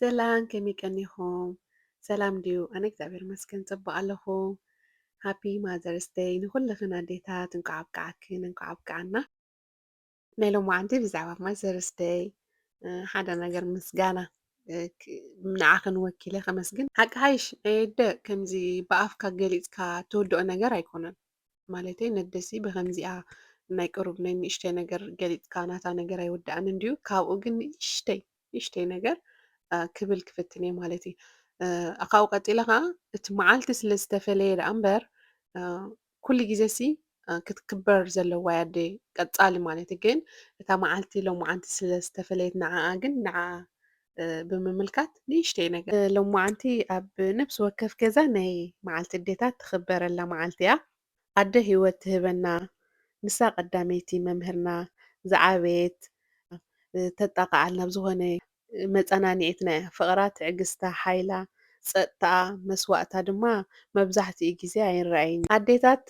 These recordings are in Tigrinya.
ሰላም ከመይ ቀኒኹም? ሰላም ድዩ? ኣነ እግዚኣብሔር ይመስገን ፅቡቅ ኣለኹ። ሃፒ ማዘርስ ዴይ ንኩልኽን ኣዴታት እንኳዕ ኣብቅዓና። ናይ ሎማዓንቲ ብዛዕባ ማዘርስ ዴይ ሓደ ነገር ምስጋና ንዓኽን ወኪለ ከመስግን ሓቂ ሓይሽ ናይ ኣደ ከምዚ ብኣፍካ ገሊፅካ ትውድኦ ነገር ኣይኮነን። ማለተይ ነደሲ ብከምዚኣ ናይ ቅሩብ ናይ ንእሽተይ ነገር ገሊፅካ ናታ ነገር ኣይውዳእን ድዩ ካብኡ ግን ንእሽተይ ነገር ክብል ክፍትን እየ ማለት እዩ። ካብኡ ቀፂለ ከዓ እቲ መዓልቲ ስለ ዝተፈለየ ደኣ እምበር ኩሉ ግዜ ሲ ክትክበር ዘለዋ እያ ኣደይ ቀፃሊ ማለት እዩ። ግን እታ መዓልቲ ሎማዓንቲ ስለ ዝተፈለየት ንዓዓ ግን ንዓዓ ብምምልካት ንእሽተይ ነገር ሎማዓንቲ ኣብ ነብሲ ወከፍ ገዛ ናይ መዓልቲ ኣዴታት ትኽበረላ መዓልቲ እያ። ኣደ ሂወት ትህበና ንሳ ቀዳመይቲ መምህርና ዝዓበየት ተጣቃዓልና ብዝኾነ መፀናኒዒትና እያ። ፍቕራ፣ ትዕግስታ፣ ሓይላ፣ ፀጥታኣ፣ መስዋእታ ድማ መብዛሕትኡ ግዜ ኣይንረኣይን። ኣዴታት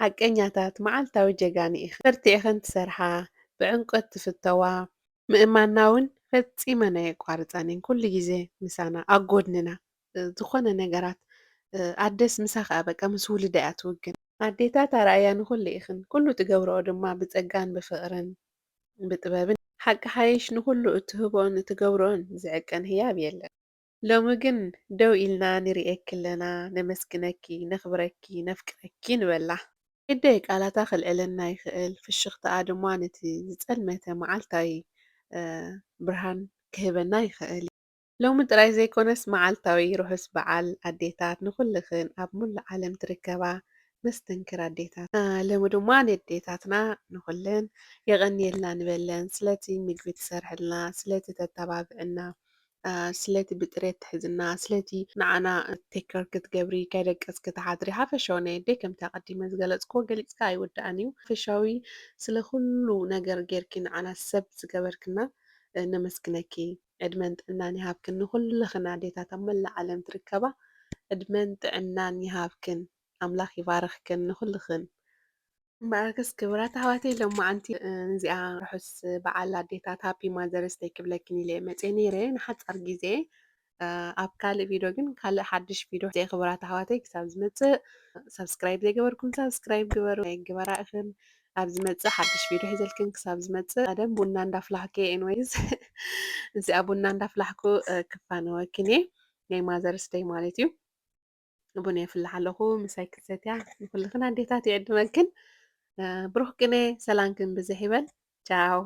ሓቀኛታት መዓልታዊ ጀጋኑ ኢኸን በርቲዐኸን ትሰርሓ ብዕምቆት ትፍተዋ ምእማንና እውን ፈፂመን ኣየቋርፃን እየን ኩሉ ግዜ ምሳና ኣብ ጎድንና ዝኾነ ነገራት ኣደስ ምሳኻ በቃ ምስ ውልዳ እያ ትውግን። ኣዴታት ኣርኣያ ንኩሉ ኢኽን ኩሉ ትገብርኦ ድማ ብፀጋን ብፍቕርን ብጥበብን ሓቂ ሓይሽ ንኩሉ እትህቦን እትገብሮን ዝዕቀን ህያብ የለን። ሎሚ ግን ደው ኢልና ንሪአኪ ኣለና ነመስግነኪ ነኽብረኪ ነፍቅረኪ ንበላ ግደይ ቃላታ ክልዕለና ይኽእል ፍሽኽትኣ ድማ ነቲ ዝፀልመተ መዓልታዊ ብርሃን ክህበና ይኽእል እዩ። ሎሚ ጥራይ ዘይኮነስ መዓልታዊ ርሑስ በዓል ኣዴታት ንኩልኽን ኣብ ሙሉእ ዓለም ትርከባ መስተንክር ኣዴታት ሎሚ ድማ ንኣዴታትና ንኩለን የቐኒየልና ንበለን ስለቲ ምግቢ ትሰርሕልና ስለቲ ተተባብዕና ስለቲ ብጥሬት ትሕዝና ስለቲ ንዓና ቴከር ክትገብሪ ከይደቀስኪ ትሓድሪ ሓፈሻዊ ናይ ኣደይ ከምቲ ቀዲመ ዝገለፅክዎ ገሊፅካ ኣይውዳእን እዩ። ሓፈሻዊ ስለ ኩሉ ነገር ጌርኪ ንዓና ሰብ ዝገበርክና ነመስግነኪ ዕድመን ጥዕናን ይሃብክን ንኩልኽን ኣዴታት ኣብ መላእ ዓለም ትርከባ ዕድመን ጥዕናን ይሃብክን ኣምላኽ ይባርኽክን ንኩልኽን እምበኣርክስ ክቡራት ኣሕዋተይ ሎማዓንቲ ነዚኣ ርሑስ በዓል ኣዴታት ሃፒ ማዘርስ ዴይ ክብለክን ኢለ መፅአ ነይረ ንሓፃር ግዜ ኣብ ካልእ ቪድዮ ግን ካልእ ሓድሽ ቪድዮ ክቡራት ኣሕዋተይ ክሳብ ዝመፅእ ሰብስክራይብ ዘይገበርኩም ሰብስክራይብ ግበሩ ግበራ ኢኽን ኣብ ዝመፅእ ሓድሽ ቪድዮ ሒዘልክን ክሳብ ዝመፅእ ቀደም ቡና እንዳፍላሕኩ እየ ኤንዌይዝ እዚኣ ቡና እንዳፍላሕኩ ክፋነወክን እየ ናይ ማዘርስ ዴይ ማለት እዩ። ቡና የፍልሕ ኣለኹ ምሳይ ክሰትያ ንኩልኽን ኣዴታት ይዕድመክን ብሩኽ ቅነ ሰላም ክንብዝሕ ይበል ቻው